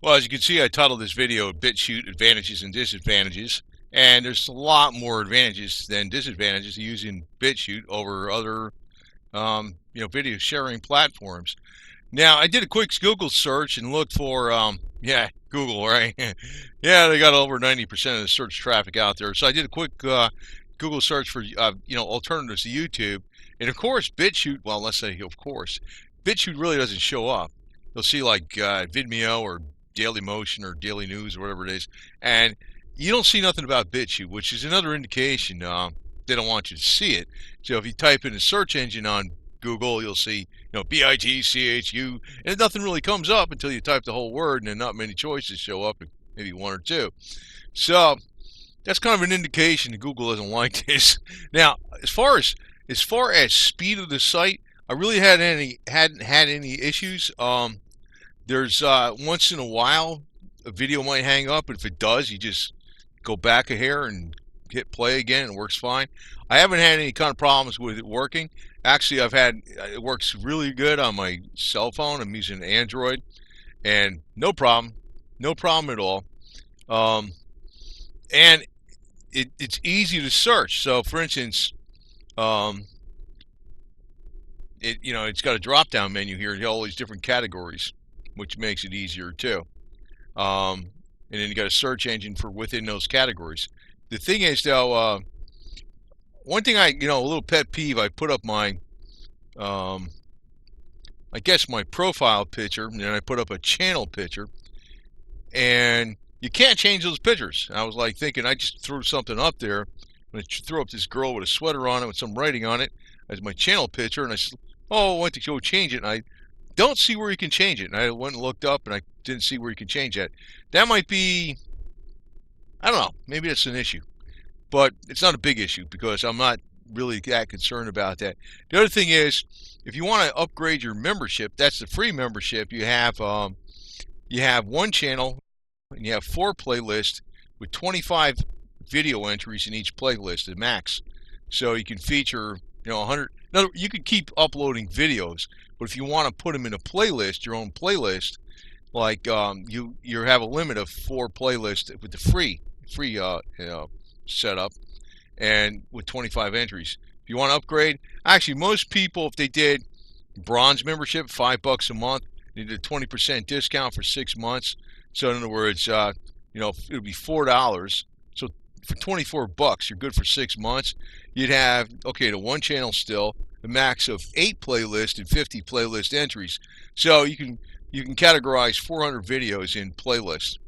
Well, as you can see, I titled this video BitChute Advantages and Disadvantages, and there's a lot more advantages than disadvantages to using BitChute over other video sharing platforms. Now, I did a quick Google search and looked for yeah, Google, right? Yeah, they got over 90% of the search traffic out there. So I did a quick Google search for alternatives to YouTube, and of course BitChute. Well, let's say of course, BitChute really doesn't show up. You'll see like Vimeo or Daily Motion or Daily News or whatever it is, and you don't see nothing about BitChute, which is another indication they don't want you to see it. So if you type in a search engine on Google, you'll see BITCHU, and nothing really comes up until you type the whole word, and then not many choices show up, maybe one or two. So that's kind of an indication that Google doesn't like this. Now, as far as speed of the site, I really hadn't had any issues. There's once in a while a video might hang up, but if it does, you just go back a hair and hit play again, and it works fine. I haven't had any kind of problems with it working. Actually, it works really good on my cell phone. I'm using Android, and no problem at all. And it's easy to search. So, for instance, it's got a drop-down menu here. You have all these different categories, which makes it easier too. And then you got a search engine for within those categories. The thing is, though, one thing a little pet peeve. I put up my, I guess my profile picture, and then I put up a channel picture, and you can't change those pictures. I was like thinking I just threw something up there. I threw up this girl with a sweater on it with some writing on it as my channel picture, and I said, oh, I went to go change it, and I don't see where you can change it. And I went and looked up, and I didn't see where you can change that. That might be, I don't know, maybe that's an issue. But it's not a big issue because I'm not really that concerned about that. The other thing is, if you want to upgrade your membership, that's the free membership. You have one channel, and you have 4 playlists with 25 video entries in each playlist at max. So you can feature 100. Now, you could keep uploading videos, but if you want to put them in a playlist, your own playlist, like you have a limit of 4 playlists with the free setup, and with 25 entries. If you want to upgrade, actually most people, if they did bronze membership, $5 a month, they did a 20% discount for 6 months. So in other words, it would be $4. So for $24, you're good for 6 months. You'd have the one channel still, a max of 8 playlists and 50 playlist entries. So you can categorize 400 videos in playlists,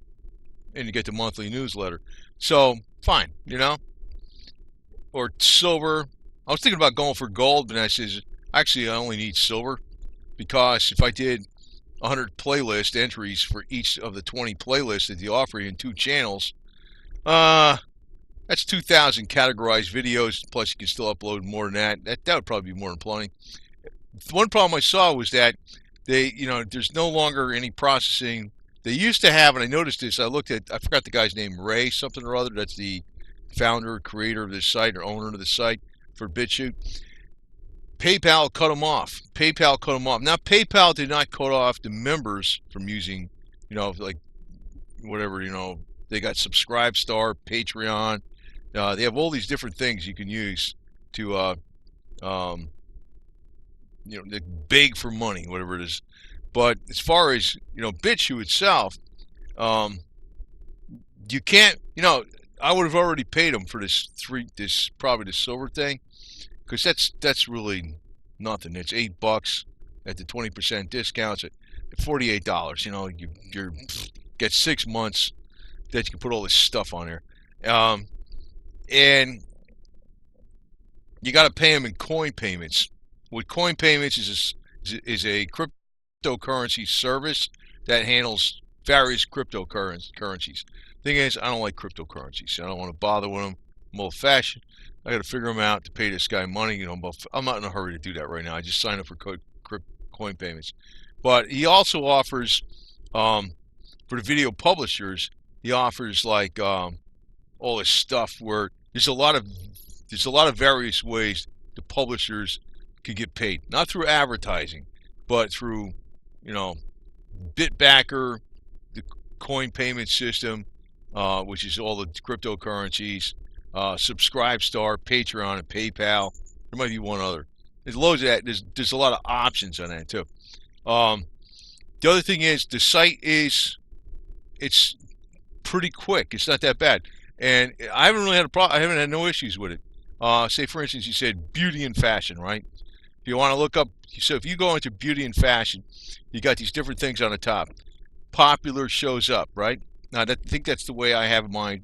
and you get the monthly newsletter. So fine, or silver. I was thinking about going for gold, but I says actually I only need silver, because if I did 100 playlist entries for each of the 20 playlists that they offer you in 2 channels, that's 2,000 categorized videos. Plus, you can still upload more than that. That would probably be more than plenty. One problem I saw was that there's no longer any processing. They used to have, and I noticed this. I forgot the guy's name, Ray something or other. That's the founder, creator of this site, or owner of the site for BitChute. PayPal cut them off. Now, PayPal did not cut off the members from using, like whatever, they got Subscribestar, Patreon. They have all these different things you can use to, beg for money, whatever it is. But as far as, BitChute itself, you can't, I would have already paid them for this probably the silver thing, because that's really nothing. It's $8 at the 20% discounts at $48. You get 6 months that you can put all this stuff on there, and you got to pay them in coin payments. What coin payments is a cryptocurrency service that handles various cryptocurrencies. Thing is, I don't like cryptocurrencies. I don't want to bother with them. I'm old-fashioned. I got to figure them out to pay this guy money. But I'm not in a hurry to do that right now. I just signed up for coin payments. But he also offers, for the video publishers, he offers like all this stuff where there's a lot of various ways the publishers could get paid, not through advertising, but through Bitbacker, coin payment system, which is all the cryptocurrencies, Subscribestar, Patreon, and PayPal. There might be one other. There's loads of that. There's a lot of options on that too. The other thing is the site it's pretty quick. It's not that bad, and I haven't really had a problem. I haven't had no issues with it. Say for instance, you said beauty and fashion, right? If you want to look up, so if you go into beauty and fashion, you got these different things on the top. Popular shows up, right? Now, I think that's the way I have my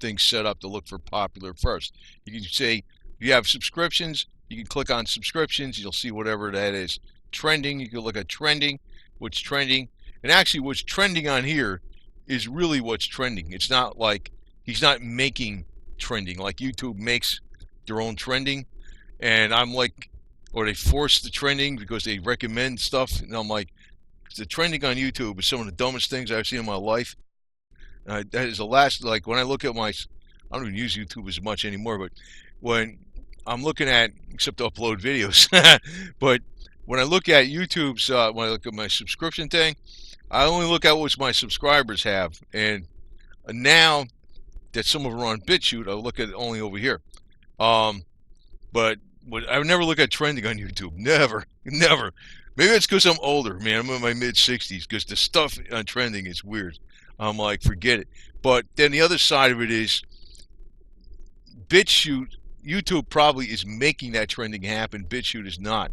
things set up to look for popular first. You can say, if you have subscriptions, you can click on subscriptions, you'll see whatever that is. Trending, you can look at trending, what's trending. And actually, what's trending on here is really what's trending. It's not like he's not making trending, like YouTube makes their own trending. And I'm like, or they force the trending because they recommend stuff. And I'm like, the trending on YouTube is some of the dumbest things I've seen in my life. That is the last, like when I look at I don't even use YouTube as much anymore, but when I'm looking at, except to upload videos, but when I look at YouTube's, when I look at my subscription thing, I only look at what my subscribers have. And now that some of them are on BitChute, I look at it only over here. But I would never look at trending on YouTube. Never. Maybe it's because I'm older, man. I'm in my mid-60s, because the stuff on trending is weird. I'm like, forget it. But then the other side of it is BitChute. YouTube probably is making that trending happen. BitChute is not.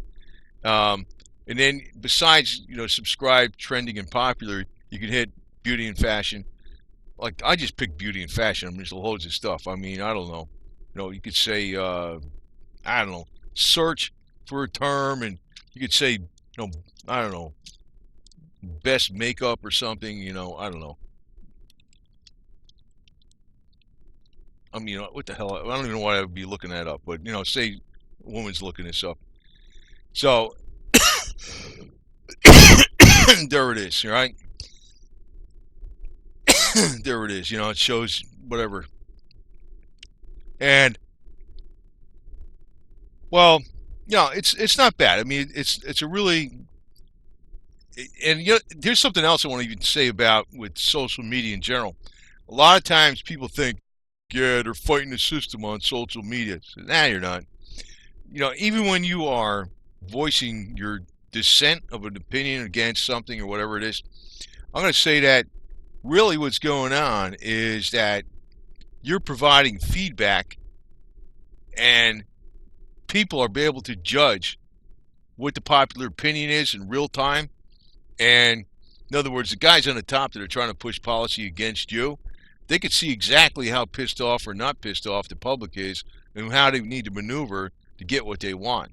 And then besides, subscribe, trending, and popular, you can hit beauty and fashion. Like, I just picked beauty and fashion. I mean, there's loads of stuff. I mean, I don't know. You could say, I don't know, search for a term, and you could say, I don't know, best makeup or something, I don't know. I mean, what the hell? I don't even know why I would be looking that up, but, say a woman's looking this up. So, there it is, right? There it is, it shows whatever. And, well, it's not bad. I mean, it's a really, and there's something else I want to even say about with social media in general. A lot of times people think, yeah, they're fighting the system on social media. So, nah, you're not. Even when you are voicing your dissent of an opinion against something or whatever it is, I'm going to say that really what's going on is that you're providing feedback, and people are able to judge what the popular opinion is in real time. And in other words, the guys on the top that are trying to push policy against you, they could see exactly how pissed off or not pissed off the public is, and how they need to maneuver to get what they want.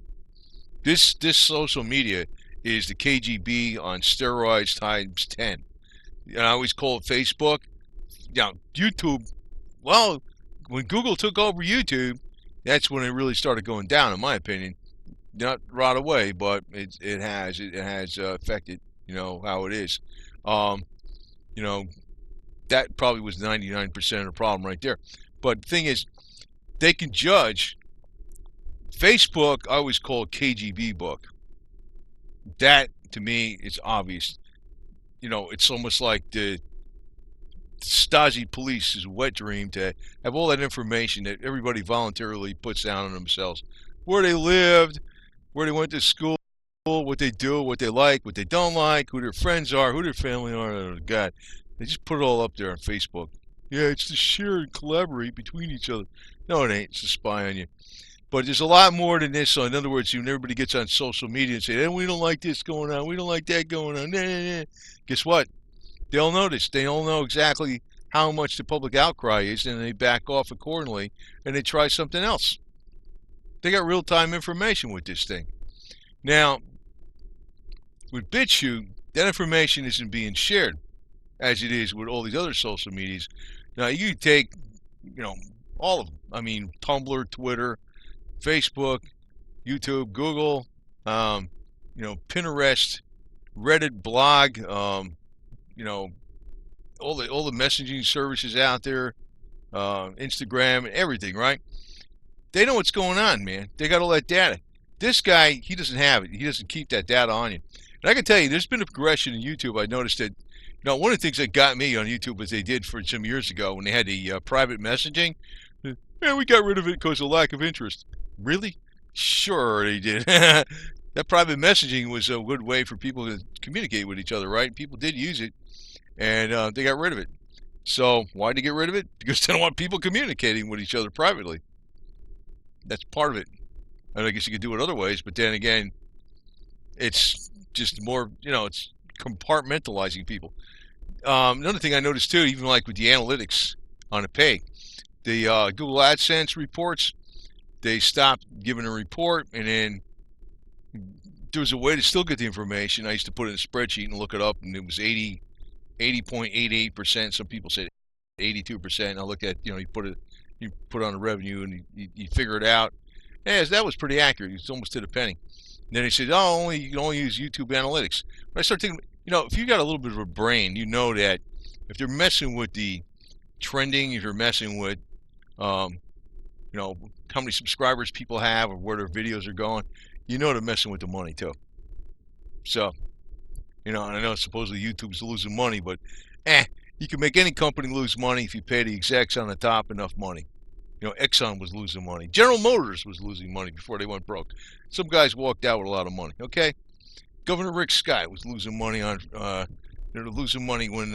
This social media is the KGB on steroids times 10. And I always call it Facebook. YouTube, well, when Google took over YouTube, that's when it really started going down, in my opinion. Not right away, but it has affected, how it is. That probably was 99% of the problem right there. But the thing is, they can judge. Facebook, I always call it KGB book. That, to me, is obvious. It's almost like the Stasi police's wet dream to have all that information that everybody voluntarily puts down on themselves. Where they lived, where they went to school, what they do, what they like, what they don't like, who their friends are, who their family are. Oh, God. They just put it all up there on Facebook. Yeah, it's to share and collaborate between each other. No, it ain't. It's to spy on you. But there's a lot more than this. So in other words, when everybody gets on social media and say, hey, we don't like this going on, we don't like that going on, guess what? They'll notice. They'll know exactly how much the public outcry is, and they back off accordingly, and they try something else. They got real-time information with this thing. Now, with BitChute, that information isn't being shared as it is with all these other social medias. Now, you take, all of them. I mean, Tumblr, Twitter, Facebook, YouTube, Google, Pinterest, Reddit, blog, all the messaging services out there, Instagram, everything, right? They know what's going on, man. They got all that data. This guy, he doesn't have it. He doesn't keep that data on you. And I can tell you, there's been a progression in YouTube. I noticed that, Now, one of the things that got me on YouTube was they did for some years ago when they had the private messaging. Yeah, we got rid of it because of lack of interest. Really? Sure, they did. That private messaging was a good way for people to communicate with each other, right? People did use it, and they got rid of it. So why did they get rid of it? Because they don't want people communicating with each other privately. That's part of it. And I guess you could do it other ways, but then again, it's just more, it's compartmentalizing people. Another thing I noticed too, even like with the analytics on the pay, the Google AdSense reports, they stopped giving a report, and then there was a way to still get the information. I used to put it in a spreadsheet and look it up, and it was 80.88%. Some people said 82%. I looked at, you put it on the revenue, and you figure it out. Yes, that was pretty accurate. It's almost to the penny. And then he said, "Oh, you can only use YouTube Analytics." But I started thinking, if you got a little bit of a brain, you know that if they're messing with the trending, if you're messing with, how many subscribers people have or where their videos are going, they're messing with the money too. So, and I know supposedly YouTube's losing money, but you can make any company lose money if you pay the execs on the top enough money. Exxon was losing money. General Motors was losing money before they went broke. Some guys walked out with a lot of money. Okay, Governor Rick Scott was losing money on. They're losing money when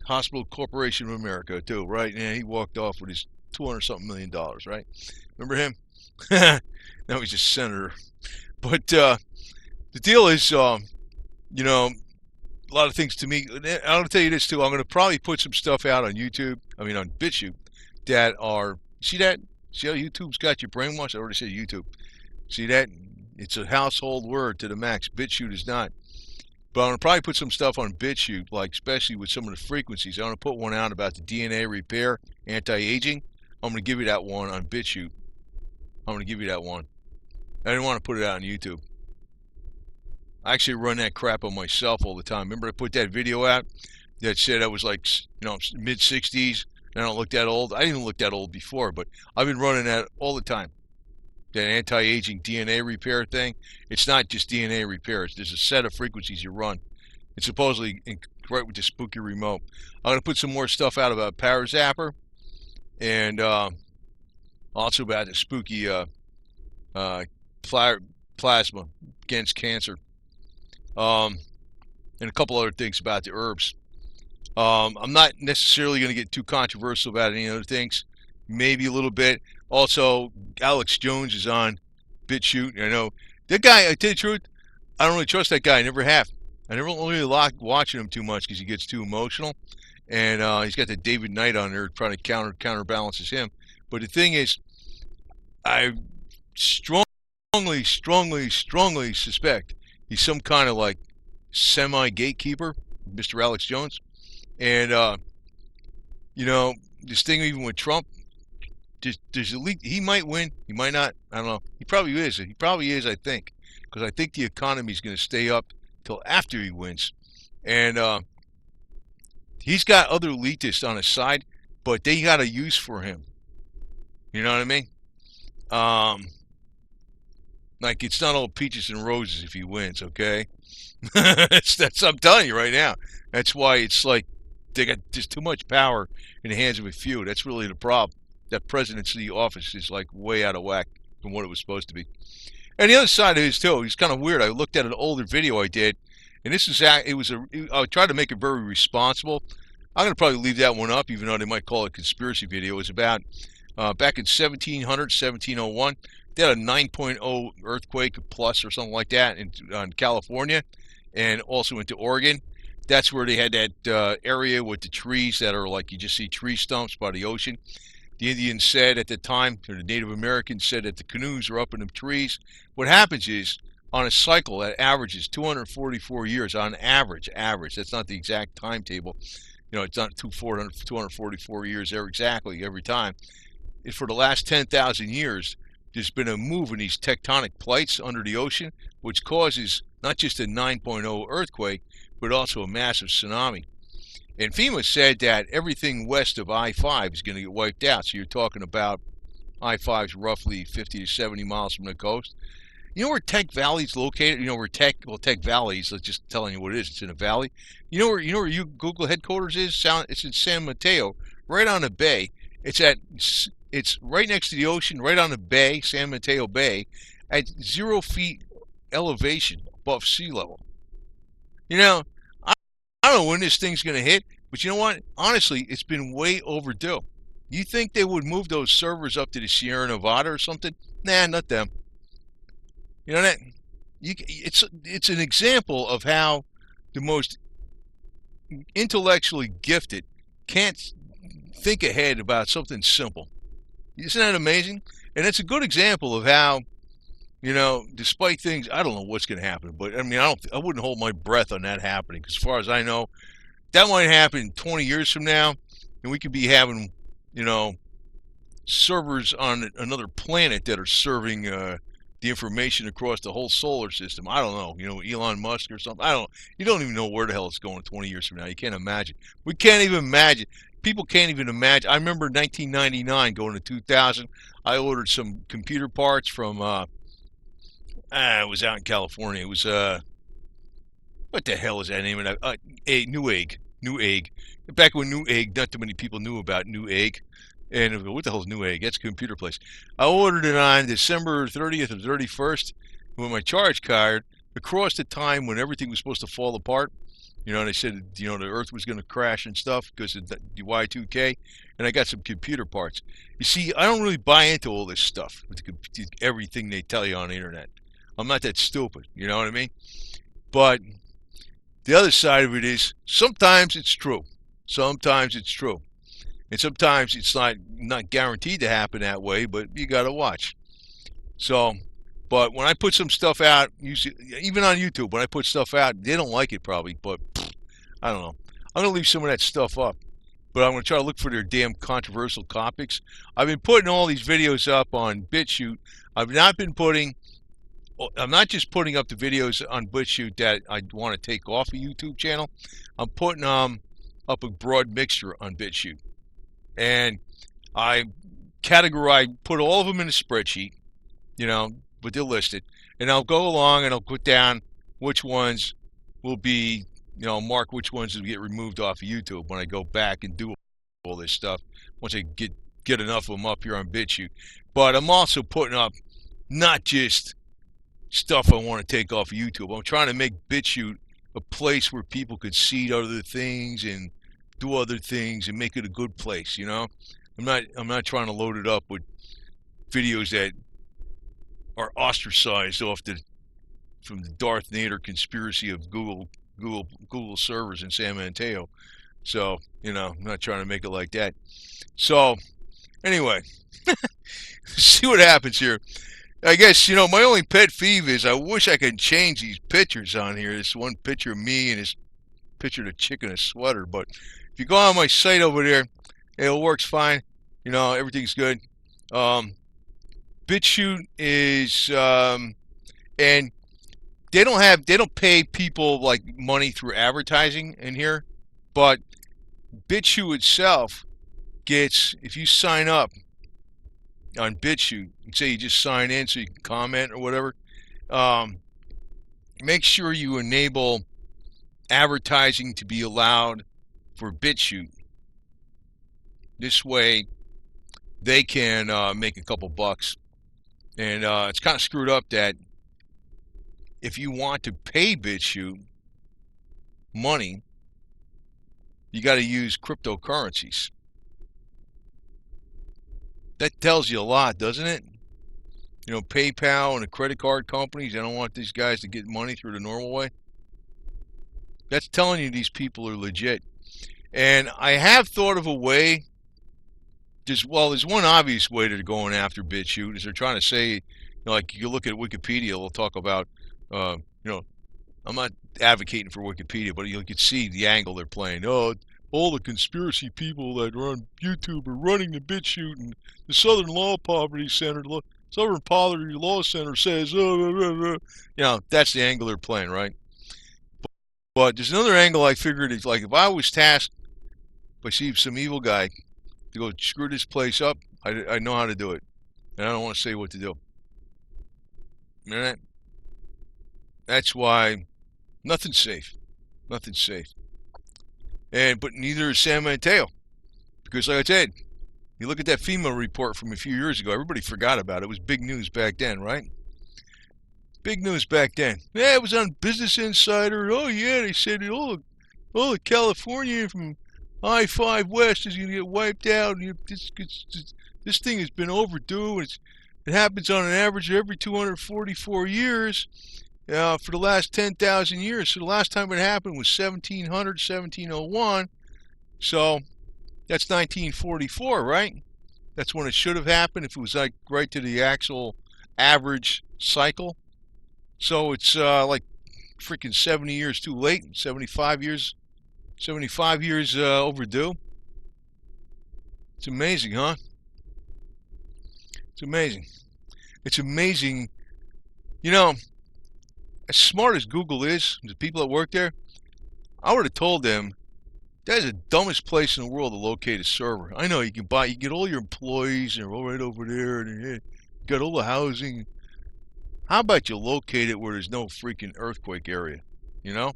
Hospital Corporation of America too, right? And he walked off with his $200-something million, right? Remember him? Now he's a senator. But the deal is, a lot of things to me. I'll tell you this too. I'm going to probably put some stuff out on YouTube. I mean, on BitChute, that are. See that? See how YouTube's got you brainwashed? I already said YouTube. See that? It's a household word to the max. BitChute is not. But I'm going to probably put some stuff on BitChute, like especially with some of the frequencies. I'm going to put one out about the DNA repair, anti-aging. I'm going to give you that one on BitChute. I'm going to give you that one. I didn't want to put it out on YouTube. I actually run that crap on myself all the time. Remember I put that video out that said I was like, mid-60s. I don't look that old. I didn't even look that old before, but I've been running that all the time. That anti-aging DNA repair thing. It's not just DNA repair. There's a set of frequencies you run. It's supposedly right with the spooky remote. I'm going to put some more stuff out about Parazapper, and also about the spooky plasma against cancer, and a couple other things about the herbs. I'm not necessarily going to get too controversial about any other things. Maybe a little bit. Also, Alex Jones is on BitChute. I know that guy. I tell you the truth, I don't really trust that guy. I never have. I never really like watching him too much because he gets too emotional, and he's got the David Knight on there trying to counterbalances him. But the thing is, I strongly suspect he's some kind of like semi-gatekeeper, Mr. Alex Jones. And this thing even with Trump, there's a leak. He might win. He might not. I don't know. He probably is. He probably is. I think, because I think the economy is going to stay up till after he wins. And he's got other elitists on his side, but they got a use for him. You know what I mean? Like it's not all peaches and roses if he wins. Okay, that's I'm telling you right now. That's why it's like they got just too much power in the hands of a few. That's really the problem. That presidency office is like way out of whack from what it was supposed to be. And the other side of it is too, it's kind of weird. I looked at an older video I did, and this is I tried to make it very responsible. I'm gonna probably leave that one up, even though they might call it a conspiracy video. It was about back in 1701. They had a 9.0 earthquake plus or something like that on California, and also into Oregon. That's where they had that area with the trees that are like you just see tree stumps by the ocean. The Indians said at the time, or the Native Americans said that the canoes are up in the trees. What happens is, on a cycle that averages 244 years, on average, that's not the exact timetable. It's not 244 years exactly every time. For the last 10,000 years, there's been a move in these tectonic plates under the ocean, which causes not just a 9.0 earthquake, but also a massive tsunami. And FEMA said that everything west of I-5 is going to get wiped out. So you're talking about I-5's roughly 50 to 70 miles from the coast. You know where Tech Valley's located? You know where Tech Valley's, just telling you what it is. It's in a valley. You know where you Google headquarters is? It's in San Mateo, right on the bay. It's right next to the ocean, right on the bay, San Mateo Bay, at 0 feet elevation above sea level. You know, I don't know when this thing's going to hit, but you know what? Honestly, it's been way overdue. You think they would move those servers up to the Sierra Nevada or something? Nah, not them. You know that it's an example of how the most intellectually gifted can't think ahead about something simple. Isn't that amazing? And it's a good example of how, despite things, I don't know what's going to happen, but I mean, I wouldn't hold my breath on that happening. Because as far as I know, that might happen 20 years from now, and we could be having, you know, servers on another planet that are serving the information across the whole solar system. I don't know, Elon Musk or something. I don't. You don't even know where the hell it's going 20 years from now. You can't imagine. We can't even imagine. People can't even imagine. I remember 1999 going to 2000. I ordered some computer parts from. It was out in California. It was what the hell is that name of that? Newegg. Newegg. Back when Newegg, not too many people knew about Newegg. And what the hell is Newegg? That's a computer place. I ordered it on December 30th or 31st with my charge card across the time when everything was supposed to fall apart. They said, the Earth was going to crash and stuff because of the Y2K. And I got some computer parts. You see, I don't really buy into all this stuff, everything they tell you on the internet. I'm not that stupid, you know what I mean? But the other side of it is sometimes it's true. Sometimes it's true. And sometimes it's not guaranteed to happen that way, but you got to watch. So, but when I put some stuff out, even on YouTube, when I put stuff out, they don't like it probably, but I don't know. I'm going to leave some of that stuff up, but I'm going to try to look for their damn controversial topics. I've been putting all these videos up on BitChute. I'm not just putting up the videos on BitChute that I want to take off a YouTube channel. I'm putting up a broad mixture on BitChute. And I put all of them in a spreadsheet, but they're listed. And I'll go along and I'll put down which ones will be, mark which ones will get removed off of YouTube when I go back and do all this stuff, once I get enough of them up here on BitChute. But I'm also putting up not just stuff I want to take off of YouTube. I'm trying to make BitChute a place where people could see other things and do other things and make it a good place. I'm not trying to load it up with videos that are ostracized from the Darth Vader conspiracy of Google servers in San Mateo. So, I'm not trying to make it like that. So, anyway, see what happens here. I guess, my only pet peeve is I wish I could change these pictures on here. This one picture of me and this picture of the chick in a sweater. But if you go on my site over there, it works fine. Everything's good. BitChute is, and they don't pay people like money through advertising in here, but BitChute itself gets, if you sign up on BitChute, and say you just sign in so you can comment or whatever, make sure you enable advertising to be allowed for BitChute. This way they can make a couple bucks. And it's kind of screwed up that if you want to pay BitChute money, you got to use cryptocurrencies. That tells you a lot, doesn't it? PayPal and the credit card companies, they don't want these guys to get money through the normal way. That's telling you these people are legit. And I have thought of a way. There's one obvious way they're going after BitChute is they're trying to say, like you look at Wikipedia, they'll talk about, I'm not advocating for Wikipedia, but you can see the angle they're playing. Oh, all the conspiracy people that run YouTube are running the BitChute, and the Southern Poverty Law Center says, that's the angle they're playing, right? But there's another angle I figured is like if I was tasked by some evil guy to go screw this place up, I know how to do it, and I don't want to say what to do. You know, that's why nothing's safe. Nothing's safe. But neither is San Mateo. Because like I said, you look at that FEMA report from a few years ago, everybody forgot about it. It was big news back then, right? Big news back then. Yeah, it was on Business Insider. Oh yeah, they said, oh, California from I-5 West is going to get wiped out. This thing has been overdue. It happens on an average of every 244 years for the last 10,000 years. So the last time it happened was 1700, 1701. So that's 1944, right? That's when it should have happened if it was like right to the actual average cycle. So it's like freaking 70 years too late, 75 years overdue. It's amazing, huh? It's amazing. It's amazing. You know, as smart as Google is, the people that work there, I would have told them that is the dumbest place in the world to locate a server. I know you get all your employees and they're all right over there, and you got all the housing. How about you locate it where there's no freaking earthquake area? You know?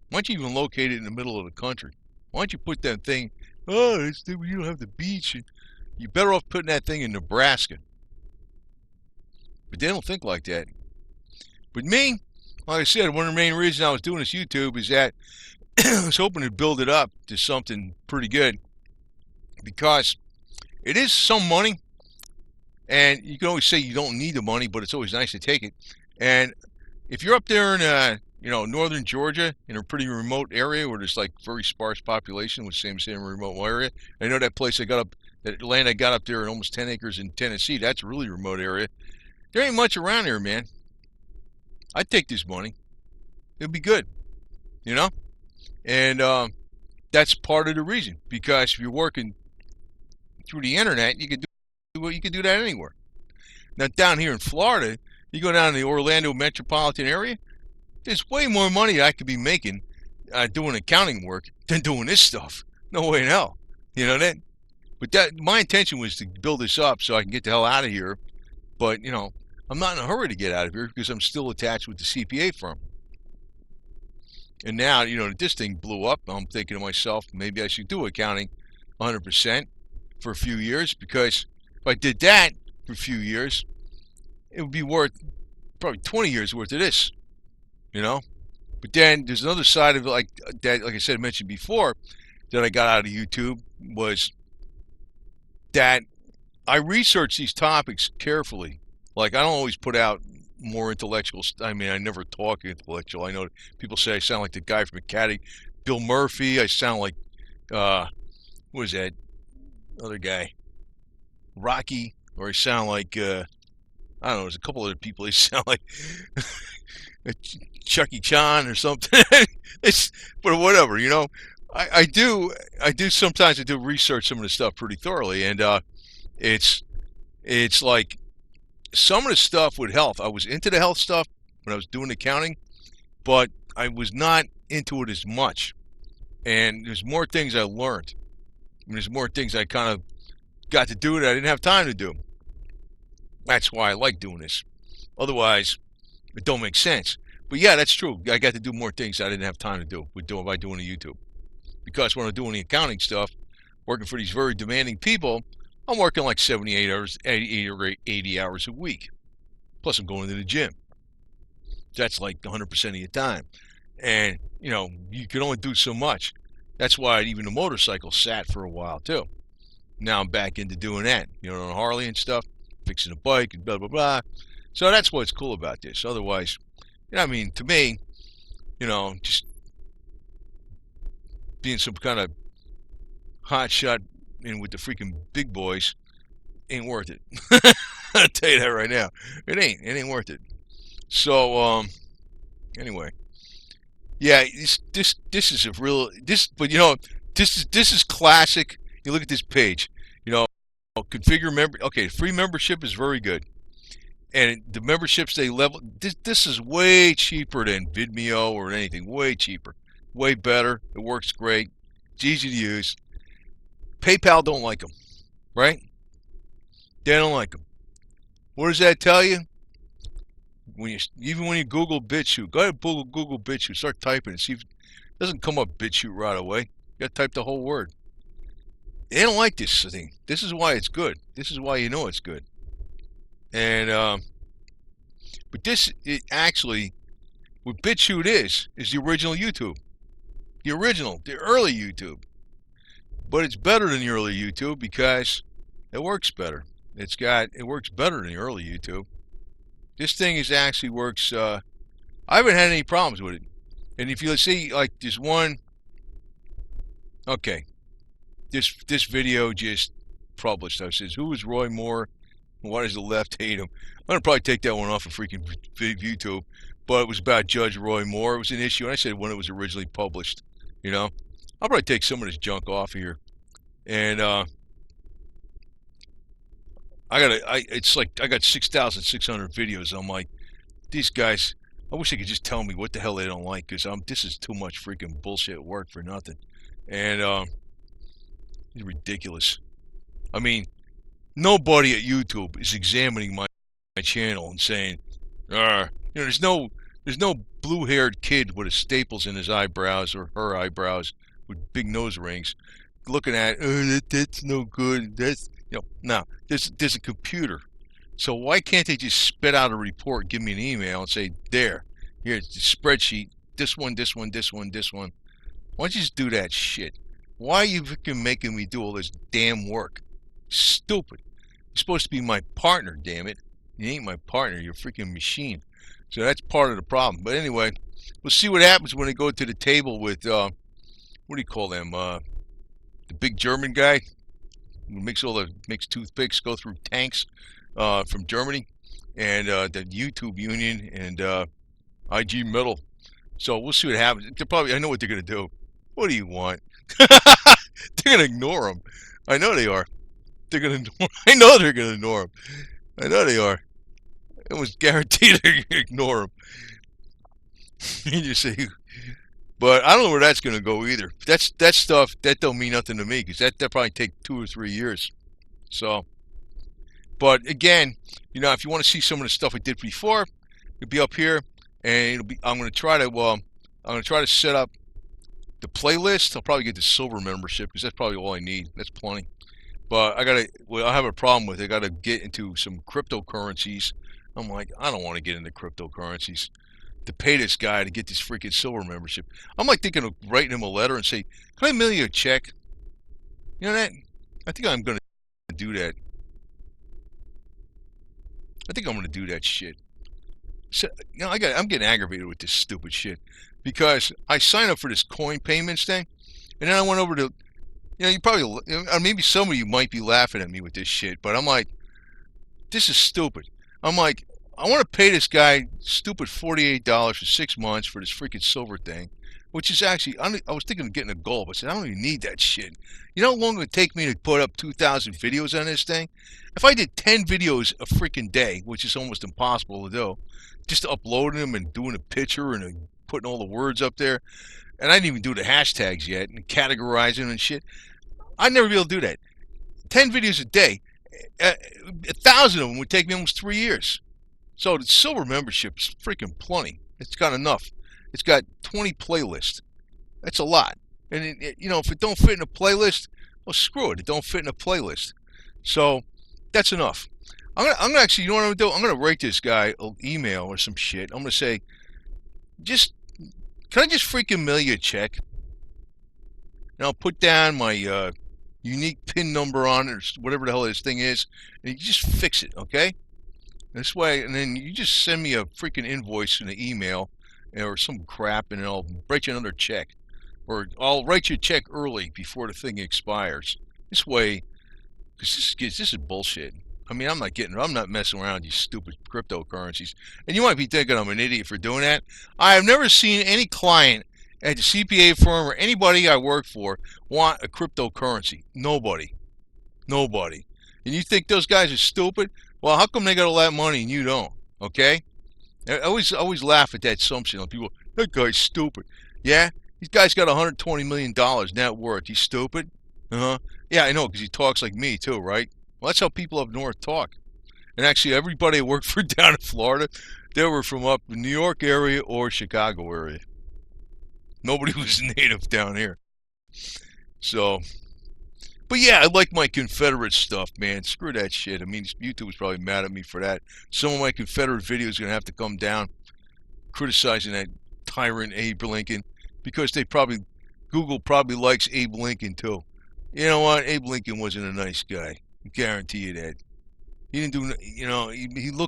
Why don't you even locate it in the middle of the country? Why don't you put that thing, you don't have the beach. You're better off putting that thing in Nebraska. But they don't think like that. But me, like I said, one of the main reasons I was doing this YouTube is that I was hoping to build it up to something pretty good. Because it is some money. And you can always say you don't need the money, but it's always nice to take it. And if you're up there in, northern Georgia, in a pretty remote area where there's like very sparse population with same remote area. I know that place that land I got up there in almost 10 acres in Tennessee, that's a really remote area. There ain't much around here, man. I'd take this money. It'd be good, And that's part of the reason. Because if you're working through the internet, you can do that anywhere. Now down here in Florida, you go down to the Orlando metropolitan area, there's way more money I could be making doing accounting work than doing this stuff. No way in hell. You know that? But my intention was to build this up so I can get the hell out of here. But, I'm not in a hurry to get out of here because I'm still attached with the CPA firm. And now, that this thing blew up, I'm thinking to myself, maybe I should do accounting 100% for a few years, because if I did that for a few years, it would be worth probably 20 years worth of this, But then there's another side of it, like I said, mentioned before, that I got out of YouTube, was that I research these topics carefully. Like, I don't always put out more intellectual I never talk intellectual. I know people say I sound like the guy from Academy, Bill Murphy. I sound like, what was that other guy? Rocky. Or I sound like, I don't know, there's a couple other people they sound like Chucky Chan or something. But whatever, I do sometimes I do research some of the stuff pretty thoroughly, and it's like some of the stuff with health. I was into the health stuff when I was doing accounting, but I was not into it as much. And there's more things I learned. There's more things I kind of got to do that I didn't have time to do. That's why I like doing this. Otherwise, it don't make sense. But yeah, that's true. I got to do more things I didn't have time to do by doing the YouTube. Because when I'm doing the accounting stuff, working for these very demanding people, I'm working like 78 hours, 80 hours a week. Plus I'm going to the gym. That's like 100% of your time. And, you can only do so much. That's why even the motorcycle sat for a while too. Now I'm back into doing that, on a Harley and stuff, fixing a bike and blah, blah, blah. So that's what's cool about this. Otherwise, to me, just being some kind of hot shot in with the freaking big boys ain't worth it. I'll tell you that right now. It ain't worth it. So, anyway. Yeah, this is a real, but this is classic. You look at this page, configure member. Okay, free membership is very good. And the memberships they level, this is way cheaper than Vimeo or anything. Way cheaper. Way better. It works great. It's easy to use. PayPal don't like them, right? They don't like them. What does that tell you? Even when you Google BitChute, go ahead and Google BitChute, start typing and see if it doesn't come up BitChute right away. You got to type the whole word. They don't like this thing. This is why it's good. This is why you know it's good. And but this actually, what BitChute is the original YouTube, the early YouTube. But it's better than the early YouTube because it works better. It works better than the early YouTube. This thing actually works. I haven't had any problems with it. And if you see, like, there's one. Okay, this video just published. I says, who is Roy Moore? Why does the left hate him? I'm gonna probably take that one off of freaking YouTube. But it was about Judge Roy Moore. It was an issue, and I said when it was originally published. You know, I'll probably take some of this junk off here. And it's like I got 6,600 videos. I'm like, these guys, I wish they could just tell me what the hell they don't like, because this is too much freaking bullshit work for nothing. And it's ridiculous. I mean, nobody at YouTube is examining my channel and saying, there's no blue-haired kid with a staples in his eyebrows or her eyebrows with big nose rings looking at, that's no good. That's, no, there's a computer. So why can't they just spit out a report, give me an email, and say, here's the spreadsheet, this one. Why don't you just do that shit? Why are you freaking making me do all this damn work? Stupid. You're supposed to be my partner, damn it. You ain't my partner, you're a freaking machine. So that's part of the problem. But anyway, we'll see what happens when they go to the table with, what do you call them? The big German guy who makes toothpicks go through tanks from Germany, and the YouTube Union and IG Metal. So we'll see what happens. I know what they're going to do. What do you want? They're going to ignore them. I know they are. I know they're going to ignore them. I know they are. It was guaranteed they're going to ignore them. You say, but I don't know where that's going to go either. That stuff, that don't mean nothing to me, because that probably take 2 or 3 years. So, but again, if you want to see some of the stuff I did before, it'll be up here, and I'm going to try to set up the playlist. I'll probably get the silver membership, because that's probably all I need. That's plenty. But I have a problem with it. I got to get into some cryptocurrencies. I'm like, I don't want to get into cryptocurrencies to pay this guy to get this freaking silver membership. I'm like thinking of writing him a letter and say, can I mail you a check? You know that? I think I'm going to do that. I think I'm going to do that shit. So, I'm getting aggravated with this stupid shit, because I signed up for this coin payments thing, and then I went over to, you probably, maybe some of you might be laughing at me with this shit, but I'm like, this is stupid. I'm like, I want to pay this guy stupid $48 for 6 months for this freaking silver thing, which is actually, I was thinking of getting a goal, but I said, I don't even need that shit. You know how long it would take me to put up 2,000 videos on this thing? If I did 10 videos a freaking day, which is almost impossible to do, just uploading them and doing a picture and putting all the words up there, and I didn't even do the hashtags yet, and categorizing and shit, I'd never be able to do that. 10 videos a day, 1,000 of them would take me almost 3 years. So the silver membership is freaking plenty. It's got enough. It's got 20 playlists. That's a lot. And if it don't fit in a playlist, well, screw it. It don't fit in a playlist. So that's enough. I'm gonna actually, you know what I'm gonna do? I'm gonna write this guy an email or some shit. I'm gonna say, can I just freaking mail you a check? And I'll put down my unique PIN number on it, or whatever the hell this thing is, and you just fix it, okay? This way, and then you just send me a freaking invoice in an email or some crap, and I'll write you another check. Or I'll write you a check early before the thing expires. This way, because this is bullshit. I mean, I'm not messing around with these stupid cryptocurrencies. And you might be thinking I'm an idiot for doing that. I have never seen any client at the CPA firm or anybody I work for want a cryptocurrency. Nobody. And you think those guys are stupid? Well, how come they got all that money and you don't? Okay? I always laugh at that assumption on people. That guy's stupid. Yeah? This guy's got $120 million net worth. He's stupid? Uh-huh. Yeah, I know, because he talks like me too, right? Well, that's how people up north talk. And actually, everybody I worked for down in Florida, they were from up the New York area or Chicago area. Nobody was native down here. So, but yeah, I like my Confederate stuff, man. Screw that shit. I mean, YouTube was probably mad at me for that. Some of my Confederate videos are going to have to come down criticizing that tyrant Abe Lincoln, because Google probably likes Abe Lincoln too. You know what? Abe Lincoln wasn't a nice guy. I guarantee you that. He didn't do,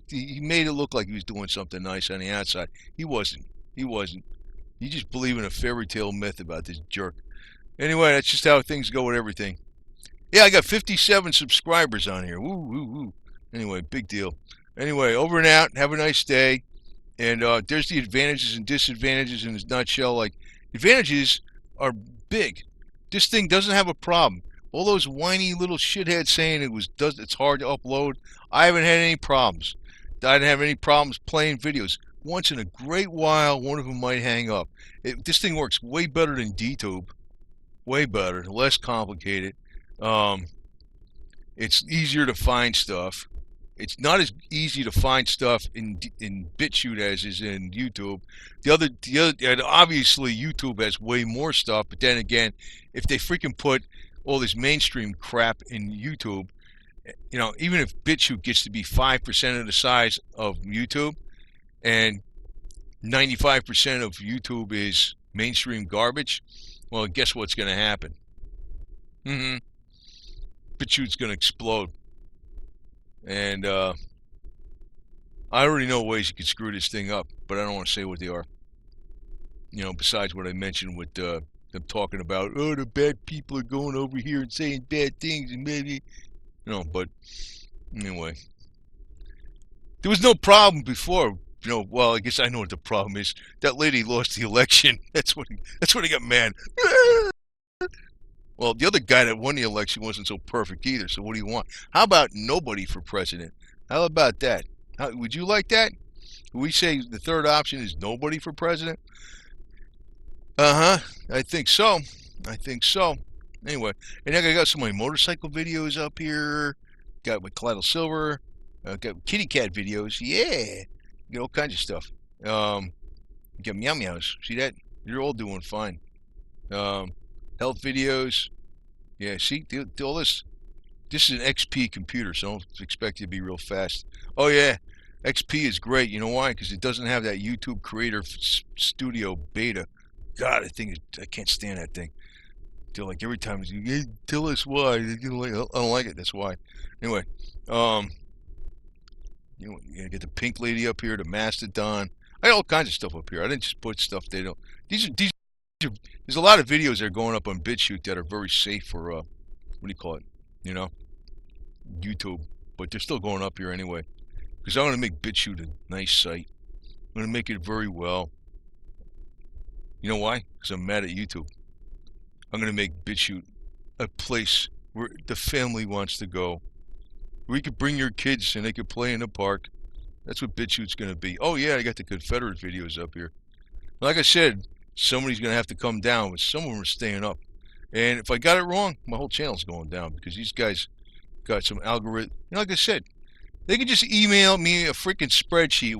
he made it look like he was doing something nice on the outside. He wasn't. He wasn't. You just believe in a fairy tale myth about this jerk. Anyway, that's just how things go with everything. Yeah, I got 57 subscribers on here. Woo, woo, woo. Anyway, big deal. Anyway, over and out. Have a nice day. And there's the advantages and disadvantages in a nutshell. Like, advantages are big. This thing doesn't have a problem. All those whiny little shitheads saying it's hard to upload. I haven't had any problems. I didn't have any problems playing videos. Once in a great while, one of them might hang up. This thing works way better than DTube. Way better, less complicated. It's easier to find stuff. It's not as easy to find stuff in BitChute as is in YouTube. And obviously YouTube has way more stuff. But then again, if they freaking put all this mainstream crap in YouTube, even if BitChute gets to be 5% of the size of YouTube, and 95% of YouTube is mainstream garbage, well, guess what's going to happen? BitChute's going to explode. And I already know ways you could screw this thing up, but I don't want to say what they are. Besides what I mentioned with them talking about, oh, the bad people are going over here and saying bad things, and maybe, but anyway. There was no problem before. Well, I guess I know what the problem is. That lady lost the election. That's when he got mad. Well, the other guy that won the election wasn't so perfect either, so what do you want? How about nobody for president? How about that? Would you like that? Would we say the third option is nobody for president? I think so. Anyway, and I got some of my motorcycle videos up here. Got my Collateral Silver. Got kitty cat videos. Yeah. Got all kinds of stuff. Got meow meows. See that? You're all doing fine. Health videos. Yeah, see, all this. This is an XP computer, so don't expect it to be real fast. Oh yeah, XP is great. You know why? Because it doesn't have that YouTube Creator Studio beta. God, I can't stand that thing. Like every time you tell us why. I don't like it. That's why. Anyway, you get the pink lady up here, the Mastodon. I got all kinds of stuff up here. I didn't just put stuff they don't. There's a lot of videos that are going up on BitChute that are very safe for what do you call it? YouTube. But they're still going up here anyway. Because I want to make BitChute a nice site. I'm going to make it very well. You know why? Because I'm mad at YouTube. I'm going to make BitChute a place where the family wants to go. Where you could bring your kids and they could play in the park. That's what BitChute's going to be. Oh yeah, I got the Confederate videos up here. Like I said, somebody's going to have to come down, but some of them are staying up. And if I got it wrong, my whole channel's going down because these guys got some algorithm. Like I said, they could just email me a freaking spreadsheet